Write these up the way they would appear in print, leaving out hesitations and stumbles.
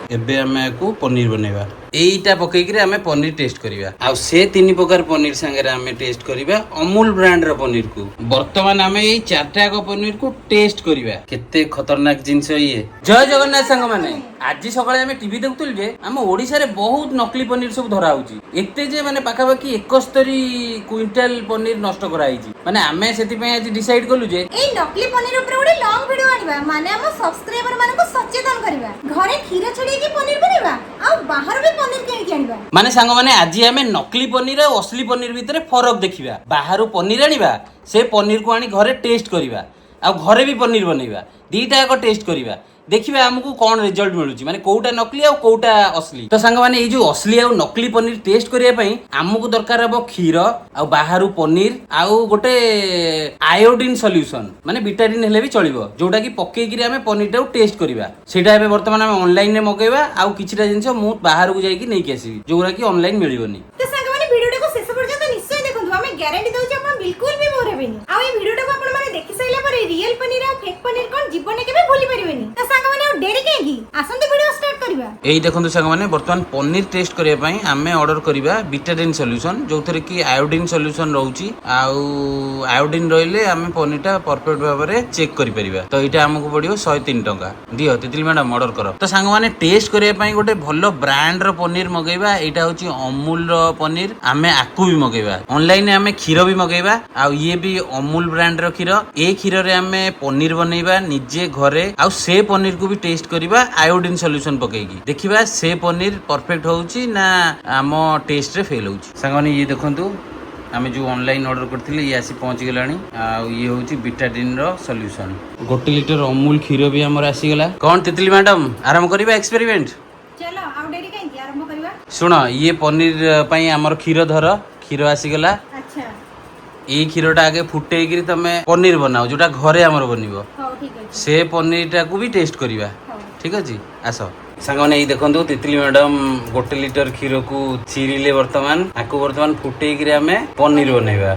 एबे आमे को पनीर बनेबा एईटा पकईकि आमे पनीर टेस्ट करिबा आ से तीन प्रकार पनीर संगे आमे टेस्ट करिबा अमूल ब्रांड रो पनीर को वर्तमान आमे एई चारटा को पनीर को टेस्ट करिबा केते खतरनाक जिंस ये। जय जगन्नाथ संग माने आज सकाळे आमे टीवी देखुतल जे आम ओडिसा रे बहुत नकली पनीर सब धरा होची एते जे माने पाखापाखी 71 क्विंटल पनीर नष्ट कराइची माने आमे सेति पय आज डिसाइड कलु जे ए नकली पनीर ऊपर ओडी लॉन्ग वीडियो आनिबा माने हम सब्सक्राइबर माने को सचेतन करिबा घरे खीर छडी की पनीर बनेबा आ बाहर भी पनीर किन के आनिबा माने संग माने आज आमे नकली पनीर और असली पनीर भितर फरक देखिबा बाहर पनीर आनिबा से पनीर को आनी घरे टेस्ट करिबा आ घरे भी पनीर बनेबा दीटा एक टेस्ट करिबा देखिबा हमको कौन रिजल्ट मिलुची माने कोउटा नकली आ कोउटा असली। तो संग माने ए जो असली आ नकली पनीर टेस्ट करिया पई हमको दरकार हबो खीर आ बाहरु पनीर आ गोटे आयोडीन सॉल्यूशन माने विटामिन हेले भी चलिबो जोटा की पक्के गिरी हमें पनीर टा टेस्ट करिबा सेटा एबे वर्तमान हम ऑनलाइन ने मगेबा आ किछिटा जिंस मु बाहर को जाई कि नै के आसीबी जोरा की ऑनलाइन मिलिबोनी। तो संग माने वीडियो को शेष पर्यंत निश्चय देखंतु हमें गारंटी दउ जे आपण बिल्कुल भी बोर हेबेनी आ ए वीडियो को आपण माने देखि सैला पर रियल पनीर आ फेक पनीर कोन जीवन के भी भूली परिबेनी। तो संग माने डेरी केगी आसंते वीडियो स्टार्ट करबा एई देखंतु संग माने वर्तमान पनीर टेस्ट करिया पई हमें ऑर्डर करबा विटामिन सॉल्यूशन जोथरे की आयोडीन सॉल्यूशन रहउची आ आयोडीन रहिले हमें पनीर टा परफेक्ट भाबरे चेक करि परिबा। तो एटा हमको पडियो 103 टंका दियो तितली मैडम ऑर्डर करो। तो संग माने टेस्ट करिया पई गोटे भलो ब्रांड रो पनीर मगेबा एटा होची अमूल रो पनीर हमें आकु भी मगेबा ऑनलाइन हमें खीर भी मगेबा आ ये भी अमूल ब्रांड रो खीर ए खीर रे हमें पनीर बनेबा निजे घरे आ से पनीर को भी टेस्ट करिबा आयोडीन सॉल्यूशन पकेगी देखिबा से पनीर परफेक्ट होउची ना आम टेस्ट रे फेल होउची। संगने ये देखंतु आमे जो ऑनलाइन ऑर्डर करथिले ये आसी पहुंच गेलानी आ ये होउची विटामिन रो सॉल्यूशन 1 लीटर अमूल खीर भी हमर आसी गेला। कोन तितली मैडम आरंभ करिबा एक्सपेरिमेंट चलो आ डेरी केगी आरंभ करबा सुनो ये पनीर पई हमर खीर धर खीर आसी गेला। अच्छा ए खीरटा आगे फुटेगिरी तमे पनीर बनाओ जोटा घरे हमर बनिबो हो ठीक है से पनीरटा को भी टेस्ट करिबा हो ठीक अछि आसो सांगने ई देखंतु तितली मैडम 1 लीटर खीर को चिरिले वर्तमान आको वर्तमान फुटेगिरी हमें पनीर बनेबा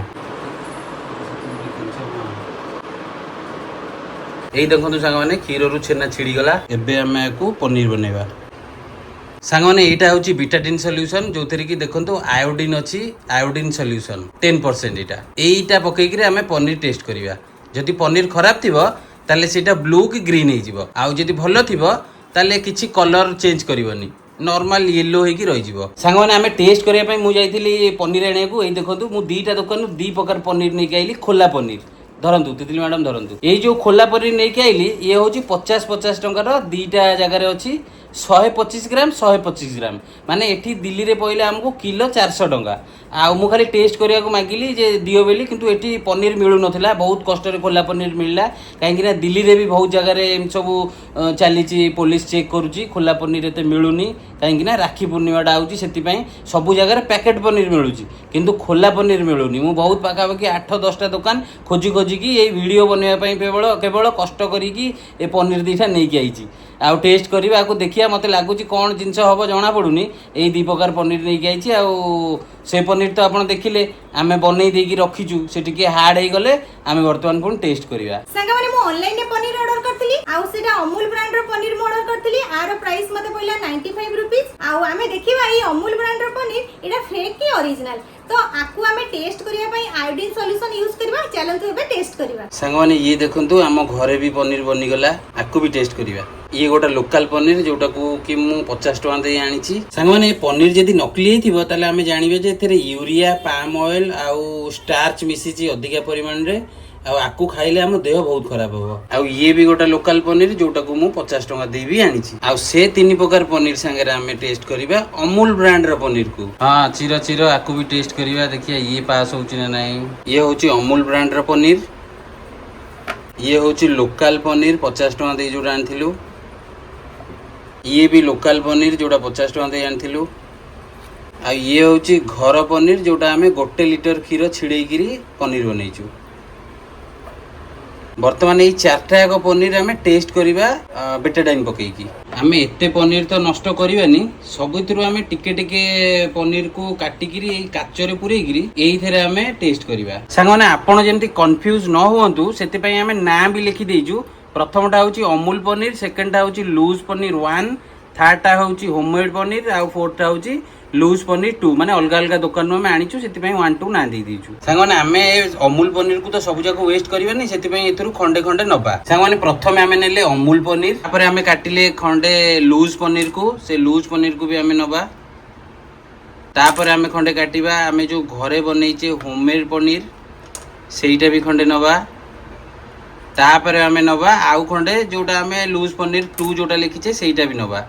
एई देखंतु सांगने खीर रु छेना छिड़ी गला एबे हमें को पनीर बनेबा। सांगने एटा होची विटामिन सॉल्यूशन जोथरे की देखंतु आयोडीन अछि आयोडीन सॉल्यूशन 10% एटा पकेइकि हमें पनीर टेस्ट करिबा जदि पनीर खराब थिबो ताले सेटा ब्लू की ग्रीन हे जिवो आ जदि भलो थिबो ताले किछि कलर चेंज करिवोनी नॉर्मल येलो हे की रहि जिवो। सांगने हमें टेस्ट करिया पई मु जाईतिली पनीर आने को एई देखंतु मु दीटा दुकान दी प्रकार पनीर नै आइली खोला पनीर धरंतु तितली मैडम धरंतु ए जो खोला पनीर नै आइली ये होची 50 टंका रो दीटा जगह रे अछि 125 ग्राम 125 ग्राम माने एठी दिल्ली रे पहिले हमको किलो 400 टंका आ मु खाली टेस्ट करिया को मागिली जे दियो बेली किंतु एठी पनीर मिलु नथिला बहुत कष्ट रे खोला पनीर मिलला काहे कि ना दिल्ली रे भी बहुत जगह रे एम सब चालीची पुलिस चेक करूची खोला पनीर एते मिलुनी काहे कि ना राखी पूर्णिमाटा आउची सेति पई सब जगह रे पैकेट पनीर मिलुची किंतु खोला पनीर मिलुनी मु बहुत पाका पाकी 8-10 टा दुकान खोजी खोजी की ए वीडियो बनवा पई केवल कष्ट करी की ए पनीर दीटा नै की आइची आ टेस्ट करिबा को देखिया मते लागुची कोन जिंस हबो जणा पडुनी एई दी प्रकार पनीर नै की आइची आ से पनीर तो आपण देखिले आमे बनै देई की रखिचू से टिके हार्ड हे गले आमे वर्तमान पुन टेस्ट करिबा। संगा माने मु ऑनलाइन ने पनीर ऑर्डर करथिली आ सेटा अमूल ब्रांड रो पनीर मु ऑर्डर करथिली आरो प्राइस मते पइला 95 रुपीस आ आमे देखिबा ई अमूल ब्रांड रो पनीर एटा फेक की ओरिजिनल तो आकु आमे टेस्ट करिया पई आयोडीन सॉल्यूशन यूज करबा चलन तो एबे टेस्ट करबा। संग माने ये देखंतु हम घरे भी पनीर बनी गला आकु भी टेस्ट करिबा ये गोटा लोकल पनीर जोटा को कि मु 50 टका दे आनीची संग माने पनीर जदी नकली हेतिबो ताले हमें जानिबे जे एथरे यूरिया पाम ऑयल आउ स्टार्च मिसिची अधिका परिमाण रे आ आकु खाइले हम देह बहुत खराब हो आ ये भी गोटा लोकल पनीर जोटा को मु 50 टका दे भी आनीची आ से तीन प्रकार पनीर संगे हमें टेस्ट करिबा अमूल ब्रांड रो पनीर को हां चिरो चिरो आकु भी टेस्ट करिबा देखिया ये पास होची ना नहीं ये होची अमूल ब्रांड रो पनीर ये होची लोकल पनीर 50 टका दे जोटा आनथिलु ये भी लोकल पनीर जोटा 50 टका दे आनथिलु आ ये होची घर पनीर जोटा हमें 1 लीटर खीर छिड़े गिरी पनीर बनैचू वर्तमान ये चारटा को पनीर हमें टेस्ट करिबा बेटाडाइन पकेकी हमें एते पनीर तो नष्ट करिबानी सबुतिरु हमें टिके टिके पनीर को काटिकिरी एई काचरे पुरेगिरी एई थेरे हमें टेस्ट करिबा। संगने आपण जेंति कंफ्यूज न होवंतु सेति पई हमें नाम भी लिखि देइजु प्रथमटा होची अमूल पनीर सेकंडटा होची लूज पनीर 1 थर्डटा हूँ होममेड पनीर आउ फोर्थटा हूँ लूज पनीर 2 माने अलग अलग दुकान आम आनीचु से 1 2 ना दे दीचु सांगने आम अमूल पनीर को तो सब जाक वेस्ट करवानी से खंडे खंडे नवा सांगने प्रथम आम नेले अमूल पनीर तापर आम काटिले खंडे लूज पनीर को से लूज पनीर को भी आम नवा तापर आम खंडे काटिबा आम जो घरे बनईचे होममेड पनीर सेटा भी खंडे नवा तापर आम नवा आउ खंडे जोटा आम लूज पनीर 2 जोटा लिखीचे सेटा भी नवा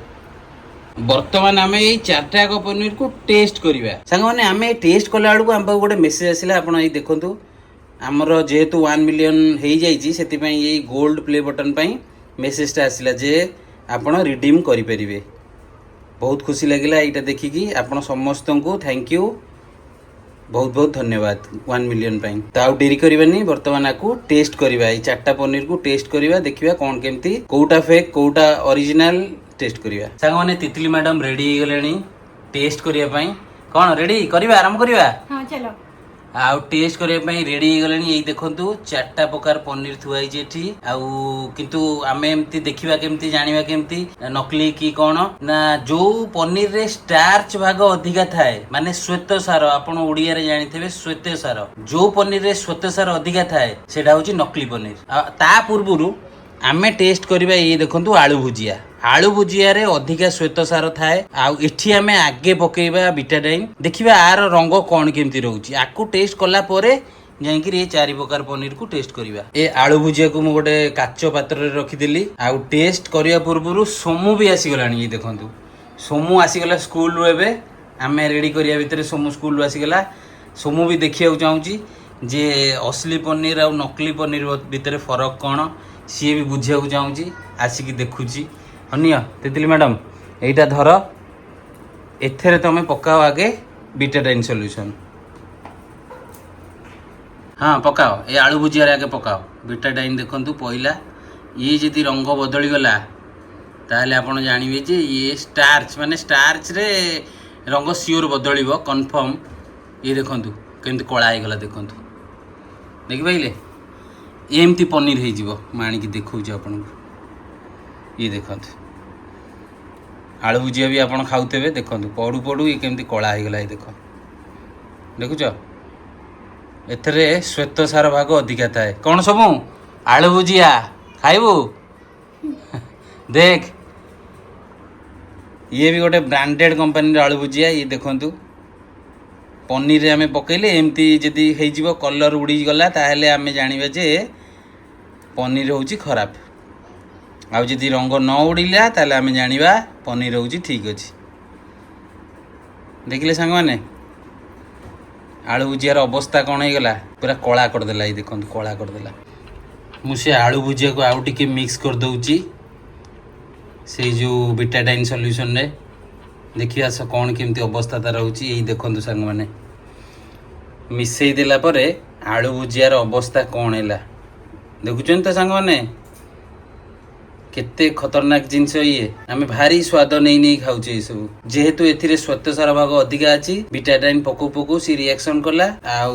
बर्तमान आम ये 4टा पनीर को टेस्ट करवा सांग मैंने आम टेस्ट कला बेलू आम गोटे मेसेज आसला आप देखु आमर जेहेतु 1 मिलियन हो जाए गोल्ड प्ले बटन पर मेसेजटा आसला जे आपण रिडीम करें बहुत खुशी लगिला यहाँ देखिकी आपण समस्त को थैंक यू बहुत बहुत धन्यवाद 1 मिलियन पाई तो आउ डेरी करवानी बर्तमान आपको टेस्ट करवा ये 4टा पनीर को टेस्ट करवा देखिए कौन केमती कोटा फेक कोटा ओरिजिनल टेस्ट करवा सांग मैंने तितली मैडम रेडी हो गले टेस्ट करने कौन रेडी करवा आरंभ करवा हाँ चलो आउ टेस्ट करने रेडी हो गले यही देखु 4टा प्रकार पनीर थुआई किंतु आम एमती देखा केमती जाना केमती नकली कि कौन ना जो पनीर रे स्टार्च भाग अधिका थाए माने श्वेत सार आपण ओडिया रे जानिथिबे श्वेत सार जो पनीर रे श्वेत सार अधिका थाए सेटा होची नकली पनीर ता पूर्वरु आमे टेस्ट करबा ये देखंतु आलू भुजिया रे अधिका श्वेत सार थाए आउ एठी आमे आगे पकेबा बिटाडाइन देखिबा आर रंग कोन केमती रहउची आकु टेस्ट कला परे जाइकि ये 4 प्रकार पनीर को टेस्ट करबा ए आलू भुजिया को मु गोटे काचो पात्र रे रखि दिली आउ टेस्ट करिया पूर्वरु सोमु भी आसी गलानी ये देखंतु सोमु आसी गला स्कूल रो एबे आमे रेडी करिया भितरे सोमु स्कूल रो आसी गला सोमु भी देखिया चाहूची जे असली पनीर आउ नकली पनीर भितरे फरक कोन सी भी बुझिया चाहूची आसिकी देखुची अनिया तितली मैडम एटा धर एथेरे तमे पकाओ आगे बिटाडाइन सॉल्यूशन हाँ पकाओ ये आलू भुजिया आगे पकाओ बिटाडाइन देखंतु पहिला ये जदि रंग बदली गला ताहले आपण जानिबे जे ये स्टार्च माने स्टार्च रे रंग सियोर बदलिबो कंफर्म ये देखंतु केमति कळा आइ गला देखंतु देखि पाइले एमती पनीर हो जीवो मानिकी देखौछ आपनको ये देखंतु आलू भुजिया भी आपण खाउतेबे देखंतु पडू पडू ये केमती कळा हो गला ये देखो देखुछ एथरे श्वेत सार भाग अधिका थाए कौन सब आलू भुजिया खाइबू देख ये भी गोटे ब्रांडेड कंपनी आलू भुजिया ये देखंतु पनीर आमे पकेले एमती जदि हेजिवो कलर उड़ी गला ताहेले आमे जानिबा जे पनीर होउची खराब आउ जदि रंग न उड़िला ताहेले आमे जानिबा पनीर होउची ठीक अछि देखिले संग माने आलू भुजियार अवस्था कौन हो गला पूरा कला करदेला ये देखंतु कला करदेला मुझे आलू भुजिया को आउ टिके मिक्स कर दउची से जो बिटाडाइन सॉल्यूशन ने देखिया से कौन केमती अवस्था तार होची यही देखंतु संग माने मिसई देला परे आलू भुजियार अवस्था कौन हैला देखुचन त संग माने केते खतरनाक जिनस ये आमे भारी स्वाद नहीं खाऊचे सब जेहेतु एथिरे श्वेत सार भाग अधिका अछि बिटाडाइन पकु पकु सी रिएक्शन कला आउ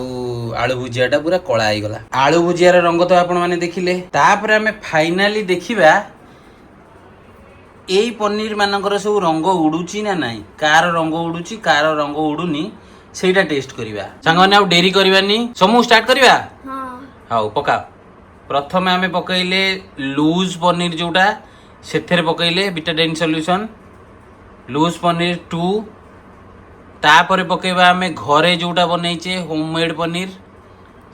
आलू भुजियाटा पूरा कळा आइ गला आलू भुजियार रंग तो आपण माने देखिले तापर आमे फाइनली देखिबा एई पनीर मानकर सब रंग उडुची ना नाही कार रंग उडुची कार रंग उडुनी सेटा टेस्ट करिवा संग माने आ डेरी करबानी समूह स्टार्ट करिवा हां हाउ पका प्रथम आमे पकईले लूज पनीर जोटा सेथेरे पकईले बिटाडाइन सॉल्यूशन लूज पनीर 2 तापर पकेबा आमे घरे जोटा बनईचे होममेड पनीर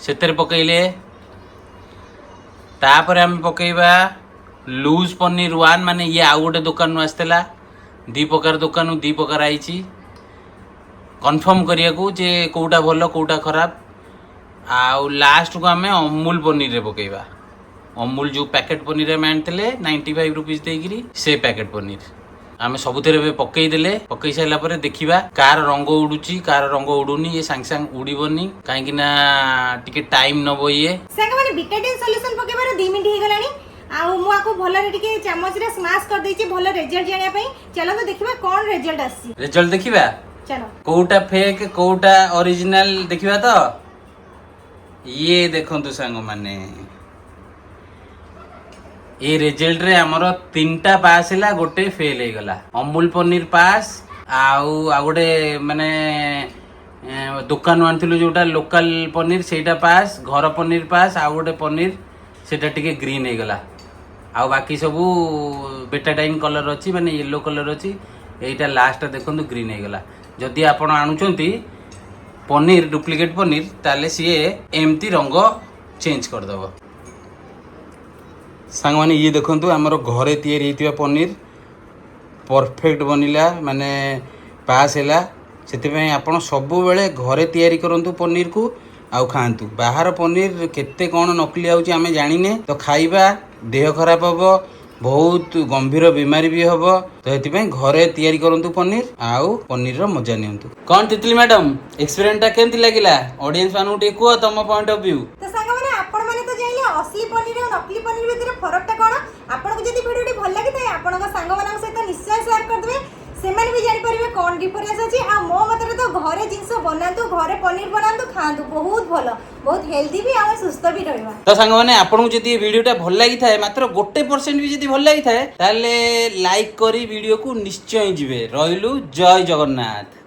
सेथेरे पकईले तापर आमे पकेबा लूज पनीर 1 माने ये आउ गोटे दुकान आसला 2 प्रकार दुकान 2 प्रकार आईची कन्फर्म करिया को जे कोउटा भलो कोउटा खराब आउ लास्ट को आमे अमूल पनीर रे पकेबा अमूल जो पैकेट पनीर में आनते 95 रुपीज देकरी से पैकेट पनीर आमे सबुथेरे पकई देले पकई साइला परे देखिबा कार रंग उडुची कार रंग उडुनी ये सांग सांग उडीबनी काहे कि ना टिके टाइम नबो ये सांग माने बिटाडाइन सॉल्यूशन पकेबार 2 मिनिट हे गलानी आउ मु आको भलरे टिके चामच रे स्मैश कर देछि भल रिजल्ट जानिया पई चलो तो देखिबा कोन रिजल्ट आसी रिजल्ट देखिबा चलो कोउटा फेक कोउटा ओरिजिनल देखिबा तो ये देखंतु सांग माने ए रिजल्ट रे हमर 3टा पास हैला गोटे फेल हे गला अमूल पनीर पास आउ गोटे माने दुकान आनथिलु जोटा लोकल पनीर सेटा पास घर पनीर पास आउ गोटे पनीर सेटा टिके ग्रीन हे गला आउ बाकी सब बेटाडाइन कलर अच्छी माने येलो कलर अच्छी एटा लास्ट देखो ग्रीन हे गला जदि आपण आणुचंती पनीर डुप्लिकेट पनीर ताले सी एमती रंग चेंज कर दबो सांग माने ये देखंतु हमर घरे तयारी हेतिबा पनीर परफेक्ट बनिला माने पास हैला सेतिपय आपण सब बेले घरे तयारी करंतु पनीर को आउ खांतु बाहर पनीर केते कोन नकली आउची आमे जानिने तो खाइबा देह खराब हबो बहुत गंभीर बीमारी भी हबो तो एतिपय घरे तयारी करंतु पनीर आउ पनीर रो मजा नियंतु कोन तितली मैडम एक्सपीरियंस टा केमति लागिला ऑडियंस मानु टे को तम पॉइंट ऑफ व्यू तो सांग माने आपण माने तो जाइले असली पनीर और नकली पनीर भीतर फरक टा कोन आपण को जदी वीडियो भल लागि थाए आपण को सांग मानक सहित निश्चय शेयर कर देबे सेमान भी जानि परिबे कोन डिफरेंस अछि आ मो मतरे तो घरे जिंस बनातु घरे पनीर बनातु खातु बहुत भलो बहुत हेल्दी भी आ सुस्त भी रहबा तो सांग माने आपण को जदी वीडियोटा भल लागि थाए मात्र 1% भी जदी भल लागि थाए ताले लाइक करी वीडियो को निश्चय जिवे रहिलु जय जगन्नाथ।